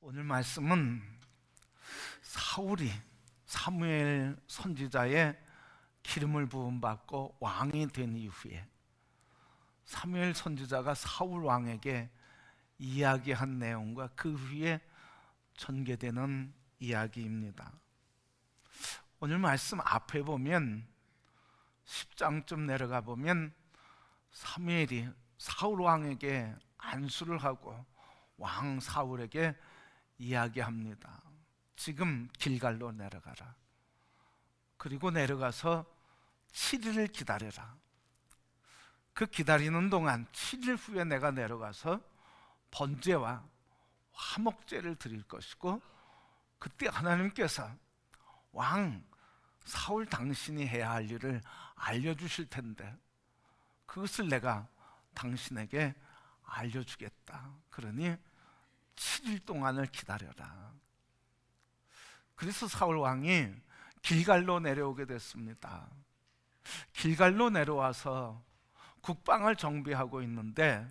오늘 말씀은 사울이 사무엘 선지자의 기름을 부음받고 왕이 된 이후에 사무엘 선지자가 사울 왕에게 이야기한 내용과 그 후에 전개되는 이야기입니다. 오늘 말씀 앞에 보면 10장쯤 내려가 보면 사무엘이 사울 왕에게 안수를 하고 왕 사울에게 이야기합니다. 지금 길갈로 내려가라. 그리고 내려가서 7일을 기다려라. 그 기다리는 동안 7일 후에 내가 내려가서 번제와 화목제를 드릴 것이고, 그때 하나님께서 왕 사울 당신이 해야 할 일을 알려주실 텐데 그것을 내가 당신에게 알려주겠다. 그러니 7일 동안을 기다려라. 그래서 사울 왕이 길갈로 내려오게 됐습니다. 길갈로 내려와서 국방을 정비하고 있는데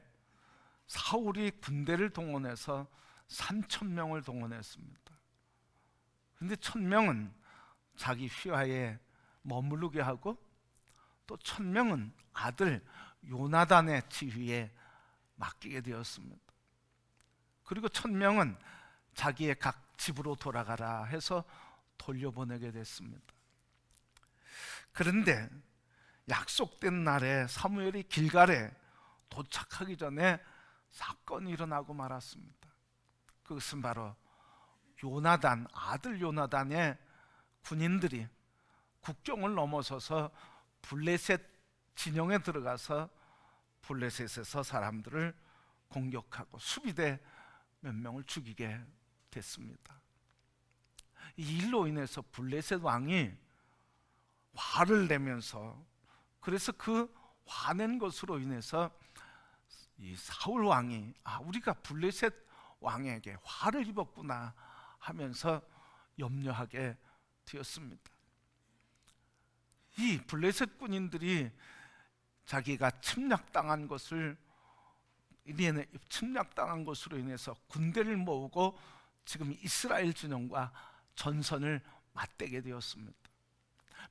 사울이 군대를 동원해서 3,000명을 동원했습니다. 그런데 1,000명은 자기 휘하에 머무르게 하고 또 1,000명은 아들 요나단의 지휘에 맡기게 되었습니다. 그리고 1,000명은 자기의 각 집으로 돌아가라 해서 돌려보내게 됐습니다. 그런데 약속된 날에 사무엘이 길갈에 도착하기 전에 사건이 일어나고 말았습니다. 그것은 바로 요나단, 아들 요나단의 군인들이 국경을 넘어서서 블레셋 진영에 들어가서 블레셋에서 사람들을 공격하고 수비대 몇 명을 죽이게 됐습니다. 이 일로 인해서 블레셋 왕이 화를 내면서, 그래서 그 화낸 것으로 인해서 이 사울 왕이 우리가 블레셋 왕에게 화를 입었구나 하면서 염려하게 되었습니다. 이 블레셋 군인들이 자기가 침략당한 것으로 인해서 군대를 모으고 지금 이스라엘 진영과 전선을 맞대게 되었습니다.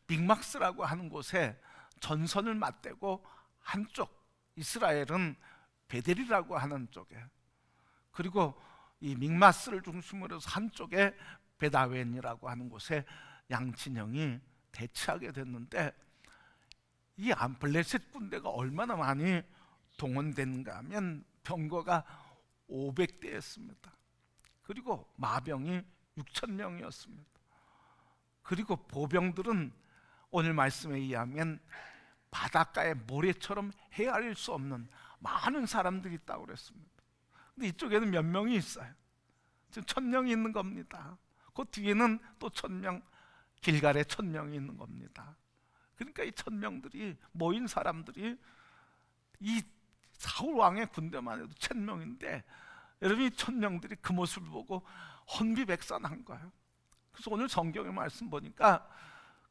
믹막스라고 하는 곳에 전선을 맞대고 한쪽, 이스라엘은 베델이라고 하는 쪽에, 그리고 이 믹마스를 중심으로 해서 한쪽에 베다웬이라고 하는 곳에 양진영이 대치하게 됐는데, 이 블레셋 군대가 얼마나 많이 동원됐는가 하면 병거가 500대였습니다. 그리고 마병이 6,000명이었습니다. 그리고 보병들은 오늘 말씀에 의하면 바닷가의 모래처럼 헤아릴 수 없는 많은 사람들이 있다고 그랬습니다. 근데 이쪽에는 몇 명이 있어요. 지금 1,000명이 있는 겁니다. 그 뒤에는 또 1,000명, 길갈에 1,000명이 있는 겁니다. 그러니까 이 1,000명들이 모인 사람들이 이 사울 왕의 군대만 해도 1,000명인데 여러분, 이 1,000명들이 그 모습을 보고 혼비백산한 거예요. 그래서 오늘 성경의 말씀 보니까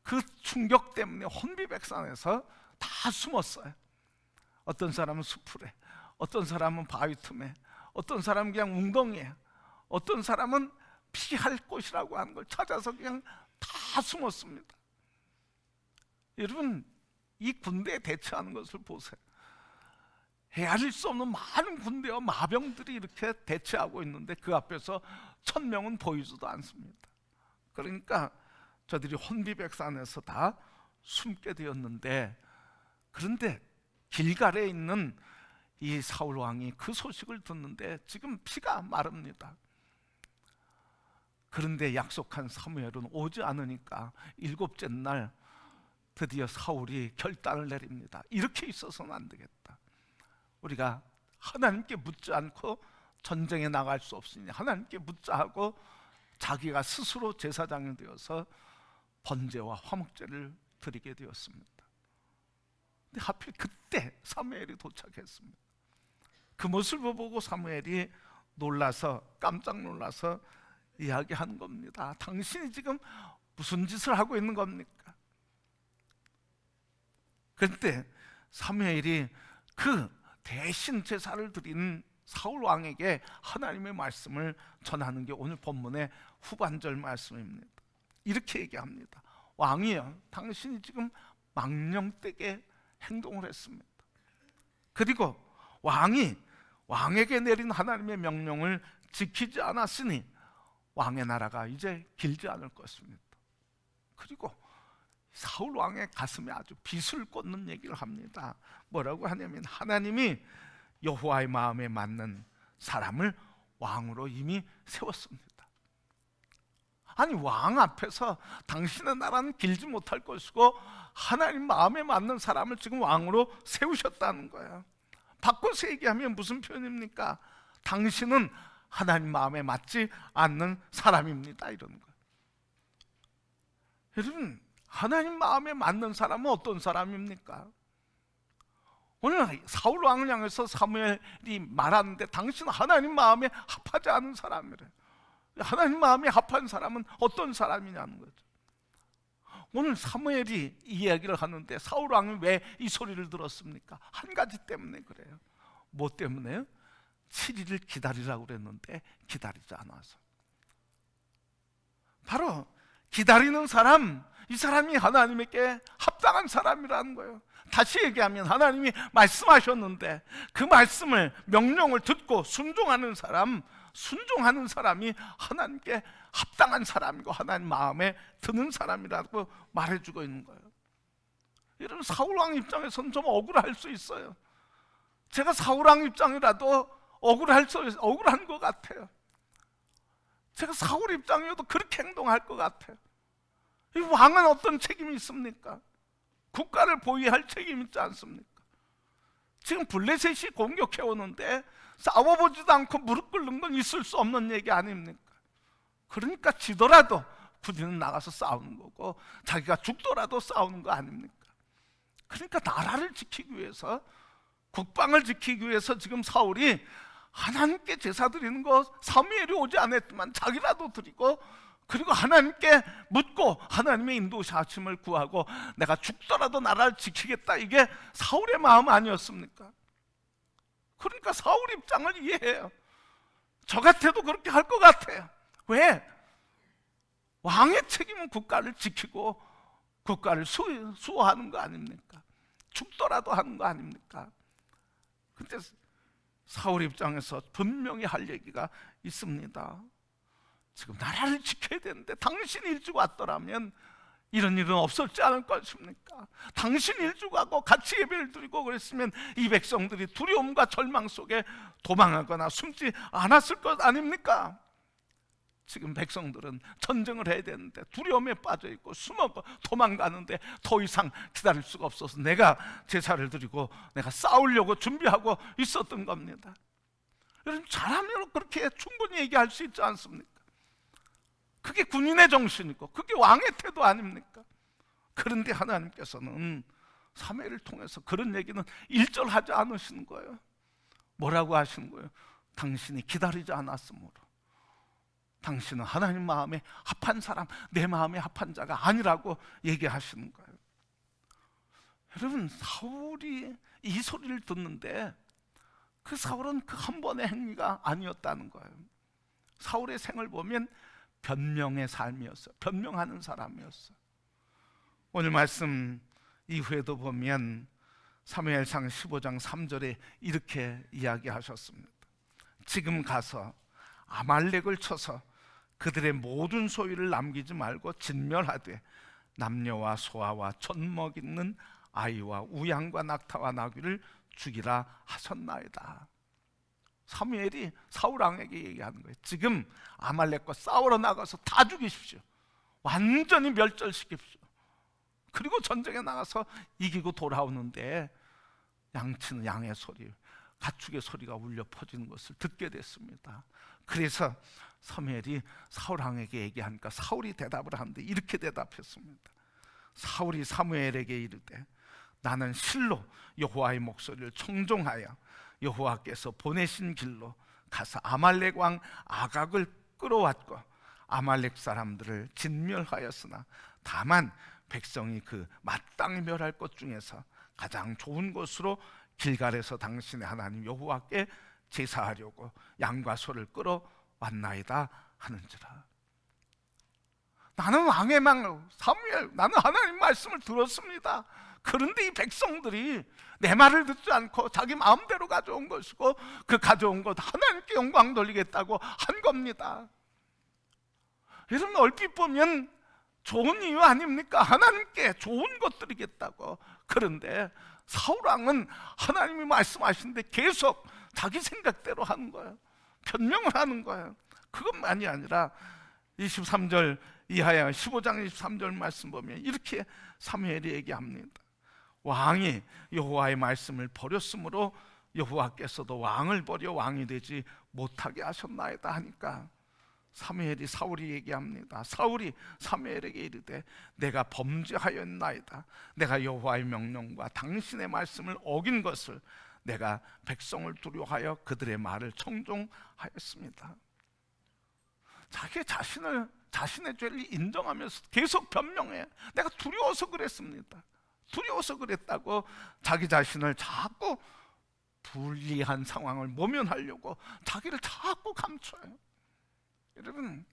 그 충격 때문에 혼비백산해서 다 숨었어요. 어떤 사람은 수풀에, 어떤 사람은 바위 틈에, 어떤 사람은 그냥 웅덩이에, 어떤 사람은 피할 곳이라고 하는 걸 찾아서 그냥 다 숨었습니다. 여러분, 이 군대에 대처하는 것을 보세요. 헤아릴 수 없는 많은 군대와 마병들이 이렇게 대치하고 있는데 그 앞에서 1,000명은 보이지도 않습니다. 그러니까 저들이 혼비백산해서 다 숨게 되었는데, 그런데 길갈에 있는 이 사울 왕이 그 소식을 듣는데 지금 피가 마릅니다. 그런데 약속한 사무엘은 오지 않으니까 7째 날 드디어 사울이 결단을 내립니다. 이렇게 있어서는 안 되겠다. 우리가 하나님께 묻지 않고 전쟁에 나갈 수 없으니 하나님께 묻자 하고 자기가 스스로 제사장이 되어서 번제와 화목제를 드리게 되었습니다. 근데 하필 그때 사무엘이 도착했습니다. 그 모습을 보고 사무엘이 깜짝 놀라서 이야기하는 겁니다. 당신이 지금 무슨 짓을 하고 있는 겁니까? 그런데 사무엘이 그 대신 제사를 드린 사울 왕에게 하나님의 말씀을 전하는 게 오늘 본문의 후반절 말씀입니다. 이렇게 얘기합니다. 왕이여, 당신이 지금 망령되게 행동을 했습니다. 그리고 왕에게 내린 하나님의 명령을 지키지 않았으니 왕의 나라가 이제 길지 않을 것입니다. 그리고 사울 왕의 가슴에 아주 비수를 꽂는 얘기를 합니다. 뭐라고 하냐면 하나님이 여호와의 마음에 맞는 사람을 왕으로 이미 세웠습니다. 아니, 왕 앞에서 당신의 나라는 길지 못할 것이고 하나님 마음에 맞는 사람을 지금 왕으로 세우셨다는 거예요. 바꿔서 얘기하면 무슨 표현입니까? 당신은 하나님 마음에 맞지 않는 사람입니다, 이러는 거예요. 여러분, 하나님 마음에 맞는 사람은 어떤 사람입니까? 오늘 사울 왕을 향해서 사무엘이 말하는데 당신은 하나님 마음에 합하지 않은 사람이래. 하나님 마음에 합한 사람은 어떤 사람이냐는 거죠. 오늘 사무엘이 이 이야기를 하는데 사울 왕이 왜 이 소리를 들었습니까? 한 가지 때문에 그래요. 뭐 때문에요? 7일을 기다리라고 그랬는데 기다리지 않아서. 바로 기다리는 사람, 이 사람이 하나님에게 합당한 사람이라는 거예요. 다시 얘기하면 하나님이 말씀하셨는데 그 말씀을, 명령을 듣고 순종하는 사람이 하나님께 합당한 사람이고 하나님 마음에 드는 사람이라고 말해주고 있는 거예요. 여러분, 사울왕 입장에서는 좀 억울할 수 있어요. 제가 사울왕 입장이라도 억울한 것 같아요. 제가 사울 입장이어도 그렇게 행동할 것 같아요. 이 왕은 어떤 책임이 있습니까? 국가를 보위할 책임이 있지 않습니까? 지금 블레셋이 공격해 오는데 싸워보지도 않고 무릎 꿇는 건 있을 수 없는 얘기 아닙니까? 그러니까 지더라도 군인은 나가서 싸우는 거고 자기가 죽더라도 싸우는 거 아닙니까? 그러니까 나라를 지키기 위해서, 국방을 지키기 위해서 지금 사울이 하나님께 제사 드리는 거 사무엘이 오지 않았지만 자기라도 드리고, 그리고 하나님께 묻고 하나님의 인도하심을 구하고 내가 죽더라도 나라를 지키겠다, 이게 사울의 마음 아니었습니까? 그러니까 사울 입장을 이해해요. 저 같아도 그렇게 할 것 같아요. 왜? 왕의 책임은 국가를 지키고 국가를 수호하는 거 아닙니까? 죽더라도 하는 거 아닙니까? 근데 사울 입장에서 분명히 할 얘기가 있습니다. 지금 나라를 지켜야 되는데 당신이 일찍 왔더라면 이런 일은 없었지 않을 것입니까? 당신 일찍 와고 같이 예배를 드리고 그랬으면 이 백성들이 두려움과 절망 속에 도망하거나 숨지 않았을 것 아닙니까? 지금 백성들은 전쟁을 해야 되는데 두려움에 빠져 있고 숨어서 도망가는데 더 이상 기다릴 수가 없어서 내가 제사를 드리고 내가 싸우려고 준비하고 있었던 겁니다. 여러분, 잘하면 그렇게 충분히 얘기할 수 있지 않습니까? 그게 군인의 정신이고 그게 왕의 태도 아닙니까? 그런데 하나님께서는 사무엘을 통해서 그런 얘기는 일절하지 않으시는 거예요. 뭐라고 하시는 거예요? 당신이 기다리지 않았으므로 당신은 하나님 마음에 합한 사람, 내 마음에 합한 자가 아니라고 얘기하시는 거예요. 여러분, 사울이 이 소리를 듣는데 그 사울은 그 한 번의 행위가 아니었다는 거예요. 사울의 생을 보면 변명의 삶이었어요. 변명하는 사람이었어요. 오늘 말씀 이후에도 보면 사무엘상 15장 3절에 이렇게 이야기하셨습니다. 지금 가서 아말렉을 쳐서 그들의 모든 소유를 남기지 말고 진멸하되 남녀와 소아와 젖먹 있는 아이와 우양과 낙타와 나귀를 죽이라 하셨나이다. 사무엘이 사울왕에게 얘기하는 거예요. 지금 아말렉과 싸우러 나가서 다 죽이십시오. 완전히 멸절시킵시오. 그리고 전쟁에 나가서 이기고 돌아오는데 양치는 양의 소리, 가축의 소리가 울려 퍼지는 것을 듣게 됐습니다. 그래서 사무엘이 사울왕에게 얘기하니까 사울이 대답을 하는데 이렇게 대답했습니다. 사울이 사무엘에게 이르되 나는 실로 여호와의 목소리를 청종하여 여호와께서 보내신 길로 가서 아말렉 왕 아각을 끌어왔고 아말렉 사람들을 진멸하였으나 다만 백성이 그 마땅히 멸할 것 중에서 가장 좋은 곳으로 길갈에서 당신의 하나님 여호와께 제사하려고 양과 소를 끌어왔나이다 하는지라. 나는 왕의 망 사무엘, 나는 하나님 말씀을 들었습니다. 그런데 이 백성들이 내 말을 듣지 않고 자기 마음대로 가져온 것이고, 그 가져온 것 하나님께 영광 돌리겠다고 한 겁니다. 여러분, 얼핏 보면 좋은 이유 아닙니까? 하나님께 좋은 것 드리겠다고. 그런데 사울왕은 하나님이 말씀하시는데 계속 자기 생각대로 하는 거예요. 변명을 하는 거예요. 그것만이 아니라 23절 이하야 15장 23절 말씀 보면 이렇게 사무엘이 얘기합니다. 왕이 여호와의 말씀을 버렸으므로 여호와께서도 왕을 버려 왕이 되지 못하게 하셨나이다 하니까, 사울이 얘기합니다. 사울이 사무엘에게 이르되 내가 범죄하였나이다. 내가 여호와의 명령과 당신의 말씀을 어긴 것을 내가 백성을 두려워하여 그들의 말을 청종하였습니다. 자신의 죄를 인정하면서 계속 변명해. 내가 두려워서 그랬습니다. 두려워서 그랬다고 자기 자신을 자꾸 불리한 상황을 모면하려고 자기를 자꾸 감춰요. 여러분,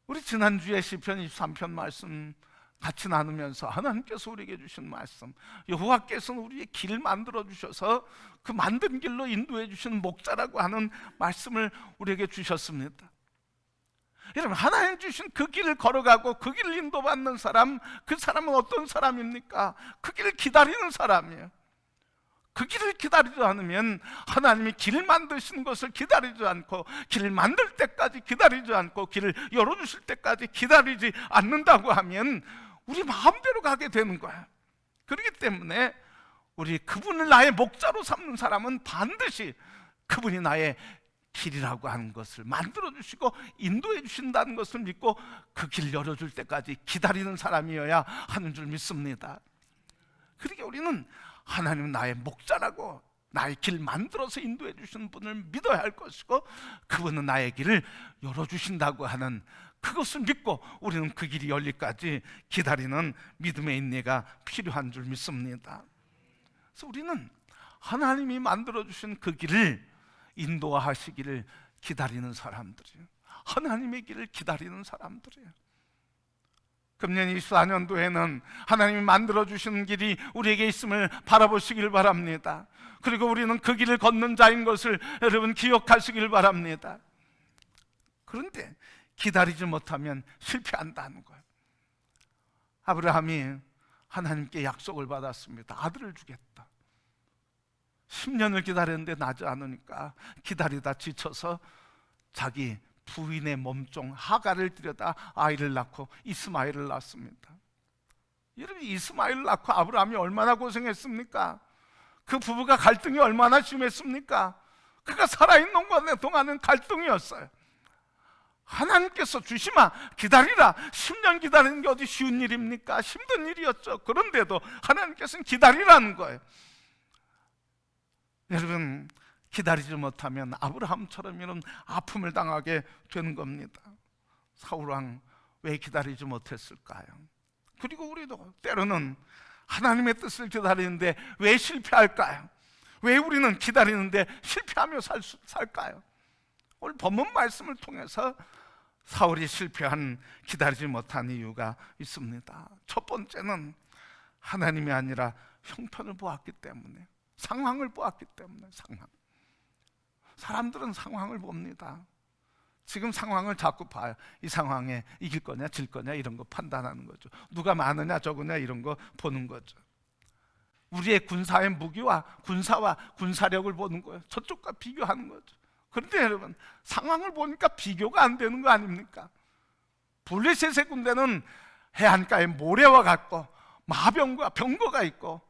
우리 지난주에 시편 23편 말씀 같이 나누면서 하나님께서 우리에게 주신 말씀, 여호와께서는 우리의 길을 만들어 주셔서 그 만든 길로 인도해 주시는 목자라고 하는 말씀을 우리에게 주셨습니다. 여러분, 하나님 주신 그 길을 걸어가고 그 길을 인도받는 사람, 그 사람은 어떤 사람입니까? 그 길을 기다리는 사람이에요. 그 길을 기다리지 않으면, 하나님이 길 만드시는 것을 기다리지 않고, 길을 만들 때까지 기다리지 않고, 길을 열어주실 때까지 기다리지 않는다고 하면 우리 마음대로 가게 되는 거야. 그렇기 때문에 우리 그분을 나의 목자로 삼는 사람은 반드시 그분이 나의 길이라고 하는 것을 만들어 주시고 인도해 주신다는 것을 믿고 그 길 열어줄 때까지 기다리는 사람이어야 하는 줄 믿습니다. 그러니까 우리는 하나님은 나의 목자라고, 나의 길 만들어서 인도해 주시는 분을 믿어야 할 것이고, 그분은 나의 길을 열어주신다고 하는 그것을 믿고 우리는 그 길이 열리까지 기다리는 믿음의 인내가 필요한 줄 믿습니다. 그래서 우리는 하나님이 만들어주신 그 길을 인도하시기를 기다리는 사람들이에요. 하나님의 길을 기다리는 사람들이에요. 금년 24년도에는 하나님이 만들어주시는 길이 우리에게 있음을 바라보시길 바랍니다. 그리고 우리는 그 길을 걷는 자인 것을 여러분 기억하시길 바랍니다. 그런데 기다리지 못하면 실패한다는 거예요. 아브라함이 하나님께 약속을 받았습니다. 아들을 주겠다. 10년을 기다렸는데 나지 않으니까 기다리다 지쳐서 자기 부인의 몸종 하갈을 들여다 아이를 낳고 이스마엘을 낳습니다. 여러분, 이스마엘을 낳고 아브라함이 얼마나 고생했습니까? 그 부부가 갈등이 얼마나 심했습니까? 그가 살아있는 동안은 갈등이었어요. 하나님께서 주시마, 기다리라. 10년 기다리는 게 어디 쉬운 일입니까? 힘든 일이었죠. 그런데도 하나님께서는 기다리라는 거예요. 여러분, 기다리지 못하면 아브라함처럼 이런 아픔을 당하게 되는 겁니다. 사울왕 왜 기다리지 못했을까요? 그리고 우리도 때로는 하나님의 뜻을 기다리는데 왜 실패할까요? 왜 우리는 기다리는데 실패하며 살까요? 오늘 본문 말씀을 통해서 사울이 실패한, 기다리지 못한 이유가 있습니다. 첫 번째는 하나님이 아니라 형편을 보았기 때문에, 상황을 보았기 때문에. 사람들은 상황을 봅니다. 지금 상황을 자꾸 봐요. 이 상황에 이길 거냐 질 거냐 이런 거 판단하는 거죠. 누가 많으냐 적으냐 이런 거 보는 거죠. 우리의 군사의 무기와 군사와 군사력을 보는 거예요. 저쪽과 비교하는 거죠. 그런데 여러분, 상황을 보니까 비교가 안 되는 거 아닙니까? 블레셋의 군대는 해안가에 모래와 같고 마병과 병거가 있고,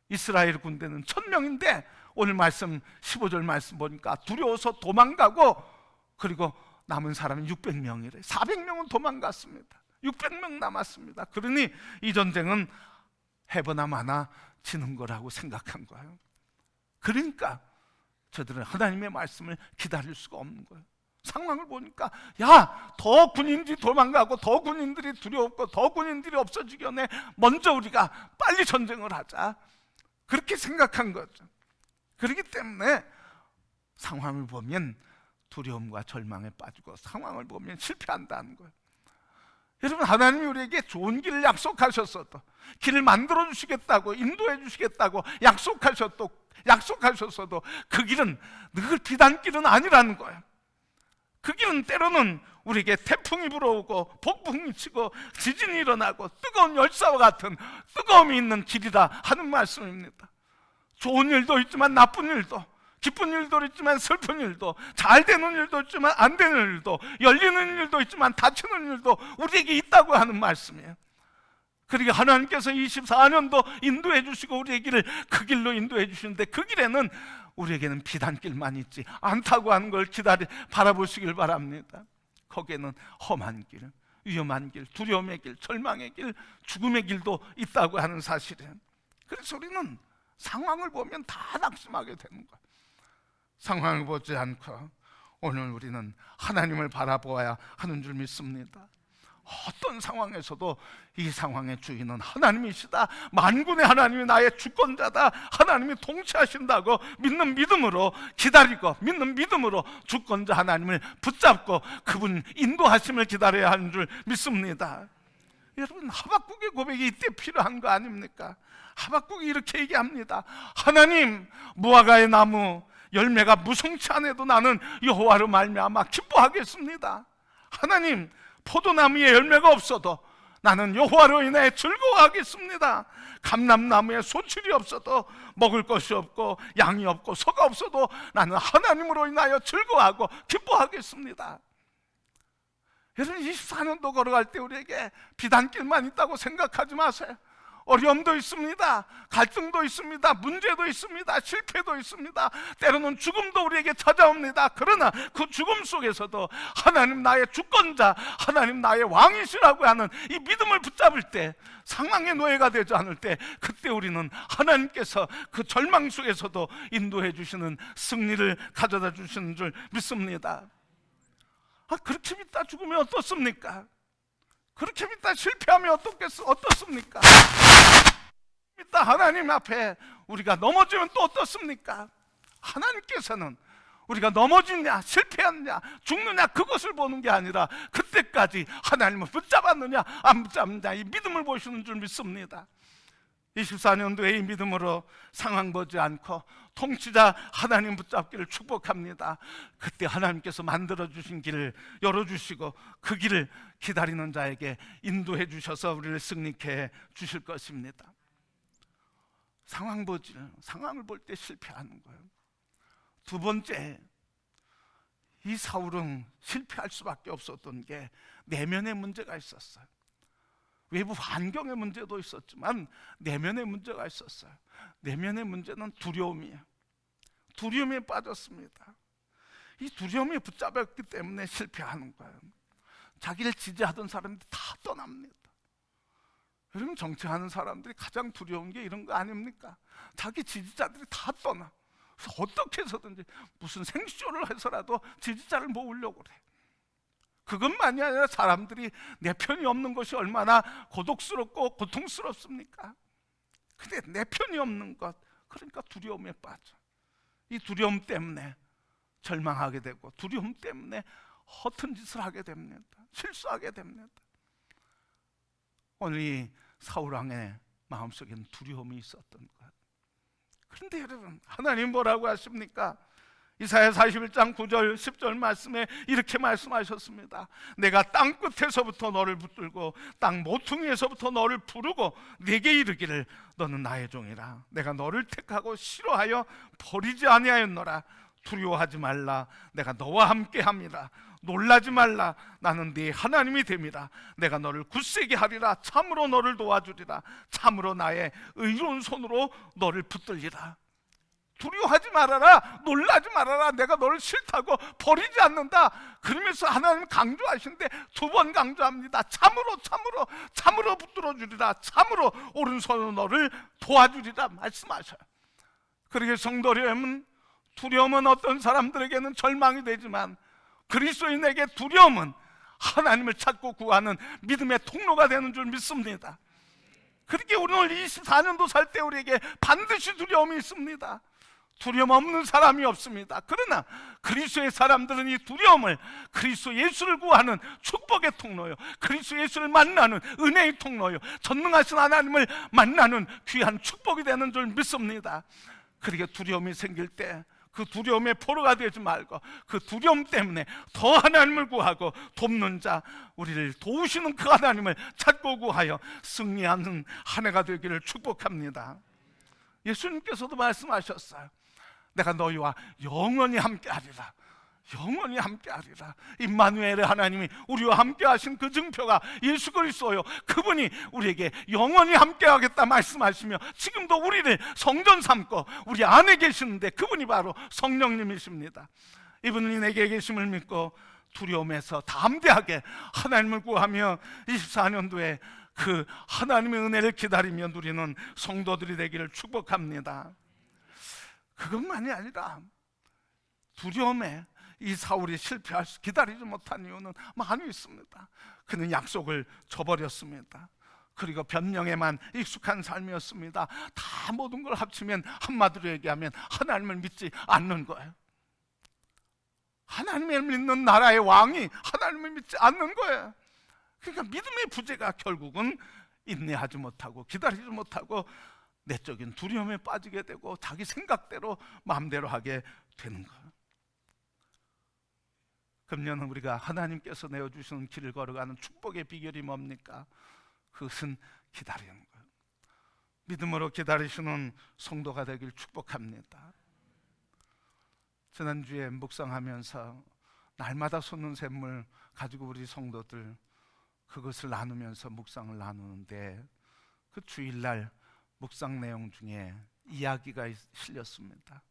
이스라엘 군대는 1000명인데 오늘 말씀 15절 말씀 보니까 두려워서 도망가고, 그리고 남은 사람이 600명이래. 400명은 도망갔습니다. 600명 남았습니다. 그러니 이 전쟁은 해보나 마나 지는 거라고 생각한 거예요. 그러니까 저들은 하나님의 말씀을 기다릴 수가 없는 거예요. 상황을 보니까 더 군인들이 도망가고 더 군인들이 두려웠고 더 군인들이 없어지기 전에 먼저 우리가 빨리 전쟁을 하자, 그렇게 생각한 거죠. 그렇기 때문에 상황을 보면 두려움과 절망에 빠지고 상황을 보면 실패한다는 거예요. 여러분, 하나님이 우리에게 좋은 길을 약속하셨어도, 길을 만들어 주시겠다고, 인도해 주시겠다고 약속하셨어도 그 길은 늘 비단길은 아니라는 거예요. 그 길은 때로는 우리에게 태풍이 불어오고 폭풍이 치고 지진이 일어나고 뜨거운 열사와 같은 뜨거움이 있는 길이다 하는 말씀입니다. 좋은 일도 있지만 나쁜 일도, 기쁜 일도 있지만 슬픈 일도, 잘 되는 일도 있지만 안 되는 일도, 열리는 일도 있지만 닫히는 일도 우리에게 있다고 하는 말씀이에요. 그러니까 하나님께서 24년도 인도해 주시고 우리의 길을 그 길로 인도해 주시는데, 그 길에는 우리에게는 비단길만 있지 않다고 하는 걸 바라보시길 바랍니다. 거기에는 험한 길, 위험한 길, 두려움의 길, 절망의 길, 죽음의 길도 있다고 하는 사실이에요. 그래서 우리는 상황을 보면 다 낙심하게 되는 거예요. 상황을 보지 않고 오늘 우리는 하나님을 바라보아야 하는 줄 믿습니다. 어떤 상황에서도 이 상황의 주인은 하나님이시다, 만군의 하나님이 나의 주권자다, 하나님이 통치하신다고 믿는 믿음으로 기다리고, 믿는 믿음으로 주권자 하나님을 붙잡고 그분 인도하심을 기다려야 하는 줄 믿습니다. 여러분, 하박국의 고백이 이때 필요한 거 아닙니까? 하박국이 이렇게 얘기합니다. 하나님, 무화과의 나무 열매가 무성치 않아도 나는 여호와로 말미암아 기뻐하겠습니다. 하나님, 포도나무에 열매가 없어도 나는 여호와로 인해 즐거워하겠습니다. 감람나무에 소출이 없어도, 먹을 것이 없고 양이 없고 소가 없어도 나는 하나님으로 인하여 즐거워하고 기뻐하겠습니다. 여러분, 24년도 걸어갈 때 우리에게 비단길만 있다고 생각하지 마세요. 어려움도 있습니다. 갈등도 있습니다. 문제도 있습니다. 실패도 있습니다. 때로는 죽음도 우리에게 찾아옵니다. 그러나 그 죽음 속에서도 하나님 나의 주권자, 하나님 나의 왕이시라고 하는 이 믿음을 붙잡을 때, 상황의 노예가 되지 않을 때, 그때 우리는 하나님께서 그 절망 속에서도 인도해 주시는 승리를 가져다 주시는 줄 믿습니다. 그렇게 믿다 죽으면 어떻습니까? 그렇게 믿다 실패하면 어떻습니까? 믿다 하나님 앞에 우리가 넘어지면 또 어떻습니까? 하나님께서는 우리가 넘어지냐, 실패하느냐, 죽느냐, 그것을 보는 게 아니라 그때까지 하나님을 붙잡았느냐 안 붙잡느냐, 이 믿음을 보시는 줄 믿습니다. 24년도에 이 믿음으로 상황 보지 않고 통치자 하나님 붙잡기를 축복합니다. 그때 하나님께서 만들어주신 길을 열어주시고 그 길을 기다리는 자에게 인도해 주셔서 우리를 승리케 해 주실 것입니다. 상황을 볼 때 실패하는 거예요. 두 번째, 이 사울은 실패할 수밖에 없었던 게 내면의 문제가 있었어요. 외부 환경의 문제도 있었지만 내면의 문제가 있었어요. 내면의 문제는 두려움이에요. 두려움에 빠졌습니다. 이 두려움에 붙잡혔기 때문에 실패하는 거예요. 자기를 지지하던 사람들이 다 떠납니다. 여러분, 정치하는 사람들이 가장 두려운 게 이런 거 아닙니까? 자기 지지자들이 다 떠나. 그래서 어떻게 해서든지 무슨 생쇼를 해서라도 지지자를 모으려고 그래. 그것만이 아니라 사람들이 내 편이 없는 것이 얼마나 고독스럽고 고통스럽습니까? 근데 내 편이 없는 것, 그러니까 두려움에 빠져. 이 두려움 때문에 절망하게 되고, 두려움 때문에 허튼 짓을 하게 됩니다. 실수하게 됩니다. 오늘 이 사울왕의 마음속에는 두려움이 있었던 것. 그런데 여러분, 하나님 뭐라고 하십니까? 이사야 41장 9절 10절 말씀에 이렇게 말씀하셨습니다. 내가 땅 끝에서부터 너를 붙들고 땅 모퉁이에서부터 너를 부르고 네게 이르기를 너는 나의 종이라. 내가 너를 택하고 싫어하여 버리지 아니하였노라. 두려워하지 말라. 내가 너와 함께함이라. 놀라지 말라. 나는 네 하나님이 됨이라. 내가 너를 굳세게 하리라. 참으로 너를 도와주리라. 참으로 나의 의로운 손으로 너를 붙들리라. 두려워하지 말아라. 놀라지 말아라. 내가 너를 싫다고 버리지 않는다. 그러면서 하나님 강조하시는데 두 번 강조합니다. 참으로 붙들어주리라. 참으로 오른손으로 너를 도와주리라 말씀하셔요. 그러게 성도 여러분, 두려움은 어떤 사람들에게는 절망이 되지만 그리스도인에게 두려움은 하나님을 찾고 구하는 믿음의 통로가 되는 줄 믿습니다. 그렇게 우리 오늘 24년도 살 때 우리에게 반드시 두려움이 있습니다. 두려움 없는 사람이 없습니다. 그러나 그리스도의 사람들은 이 두려움을 그리스도 예수를 구하는 축복의 통로요, 그리스도 예수를 만나는 은혜의 통로요, 전능하신 하나님을 만나는 귀한 축복이 되는 줄 믿습니다. 그렇게 두려움이 생길 때 그 두려움의 포로가 되지 말고 그 두려움 때문에 더 하나님을 구하고 돕는 자, 우리를 도우시는 그 하나님을 찾고 구하여 승리하는 한 해가 되기를 축복합니다. 예수님께서도 말씀하셨어요. 내가 너희와 영원히 함께하리라. 영원히 함께하리라. 임마누엘의 하나님이 우리와 함께하신 그 증표가 예수 그리스도요, 그분이 우리에게 영원히 함께하겠다 말씀하시며 지금도 우리를 성전 삼고 우리 안에 계시는데 그분이 바로 성령님이십니다. 이분이 내게 계심을 믿고 두려움에서 담대하게 하나님을 구하며 24년도에 그 하나님의 은혜를 기다리며 누리는 성도들이 되기를 축복합니다. 그것만이 아니라 두려움에 이 사울이 기다리지 못한 이유는 많이 있습니다. 그는 약속을 저버렸습니다. 그리고 변명에만 익숙한 삶이었습니다. 다 모든 걸 합치면 한마디로 얘기하면 하나님을 믿지 않는 거예요. 하나님을 믿는 나라의 왕이 하나님을 믿지 않는 거예요. 그러니까 믿음의 부재가 결국은 인내하지 못하고 기다리지 못하고 내적인 두려움에 빠지게 되고 자기 생각대로 마음대로 하게 되는 거예요. 금년은 우리가 하나님께서 내어주시는 길을 걸어가는 축복의 비결이 뭡니까? 그것은 기다리는 거예요. 믿음으로 기다리시는 성도가 되길 축복합니다. 지난주에 묵상하면서 날마다 솟는 샘물 가지고 우리 성도들 그것을 나누면서 묵상을 나누는데 그 주일날 묵상 내용 중에 이야기가 실렸습니다.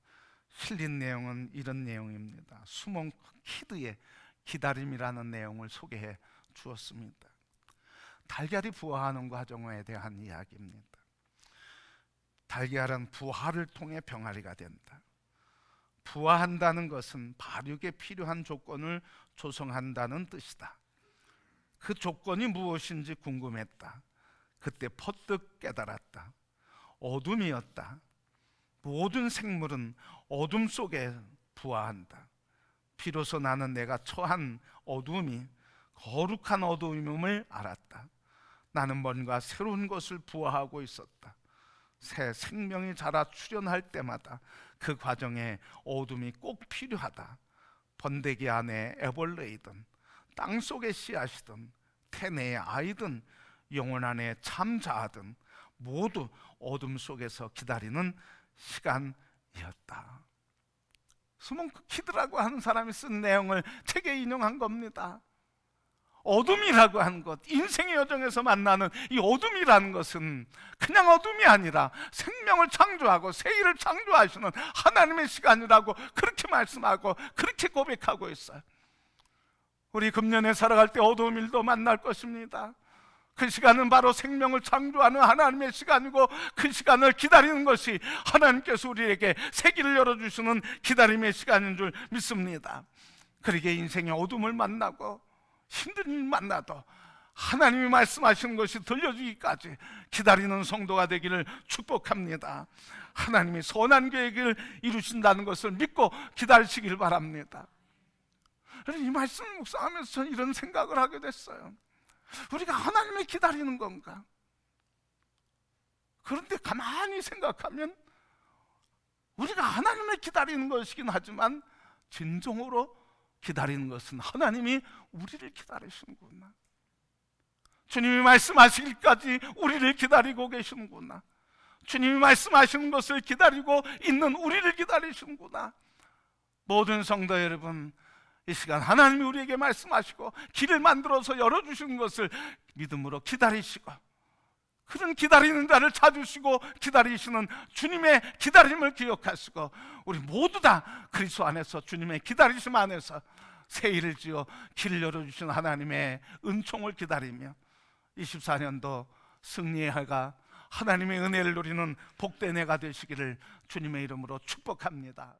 실린 내용은 이런 내용입니다. 수몬 키드의 기다림이라는 내용을 소개해 주었습니다. 달걀이 부화하는 과정에 대한 이야기입니다. 달걀은 부화를 통해 병아리가 된다. 부화한다는 것은 발육에 필요한 조건을 조성한다는 뜻이다. 그 조건이 무엇인지 궁금했다. 그때 퍼뜩 깨달았다. 어둠이었다. 모든 생물은 어둠 속에 부화한다. 비로소 나는 내가 처한 어둠이 거룩한 어둠임을 알았다. 나는 뭔가 새로운 것을 부화하고 있었다. 새 생명이 자라 출현할 때마다 그 과정에 어둠이 꼭 필요하다. 번데기 안에 애벌레이든 땅속의 씨앗이든 태내의 아이든 영혼 안에 참자하든 모두 어둠 속에서 기다리는 시간이었다. 수몬 키드라고 하는 사람이 쓴 내용을 책에 인용한 겁니다. 어둠이라고 하는 것, 인생의 여정에서 만나는 이 어둠이라는 것은 그냥 어둠이 아니라 생명을 창조하고 세일을 창조하시는 하나님의 시간이라고 그렇게 말씀하고 그렇게 고백하고 있어요. 우리 금년에 살아갈 때 어두운 일도 만날 것입니다. 그 시간은 바로 생명을 창조하는 하나님의 시간이고 그 시간을 기다리는 것이 하나님께서 우리에게 새 길을 열어주시는 기다림의 시간인 줄 믿습니다. 그러기에 인생의 어둠을 만나고 힘든 일 만나도 하나님이 말씀하시는 것이 들려주기까지 기다리는 성도가 되기를 축복합니다. 하나님이 선한 계획을 이루신다는 것을 믿고 기다리시길 바랍니다. 이 말씀을 묵상하면서 저는 이런 생각을 하게 됐어요. 우리가 하나님을 기다리는 건가? 그런데 가만히 생각하면 우리가 하나님을 기다리는 것이긴 하지만 진정으로 기다리는 것은 하나님이 우리를 기다리시는구나. 주님이 말씀하시기까지 우리를 기다리고 계시는구나. 주님이 말씀하시는 것을 기다리고 있는 우리를 기다리시는구나. 모든 성도 여러분, 이 시간 하나님이 우리에게 말씀하시고 길을 만들어서 열어주시는 것을 믿음으로 기다리시고 그런 기다리는 자를 찾으시고 기다리시는 주님의 기다림을 기억하시고 우리 모두 다 그리스도 안에서 주님의 기다리심 안에서 새 일을 지어 길을 열어주신 하나님의 은총을 기다리며 24년도 승리의 해가 하나님의 은혜를 누리는 복된 해가 되시기를 주님의 이름으로 축복합니다.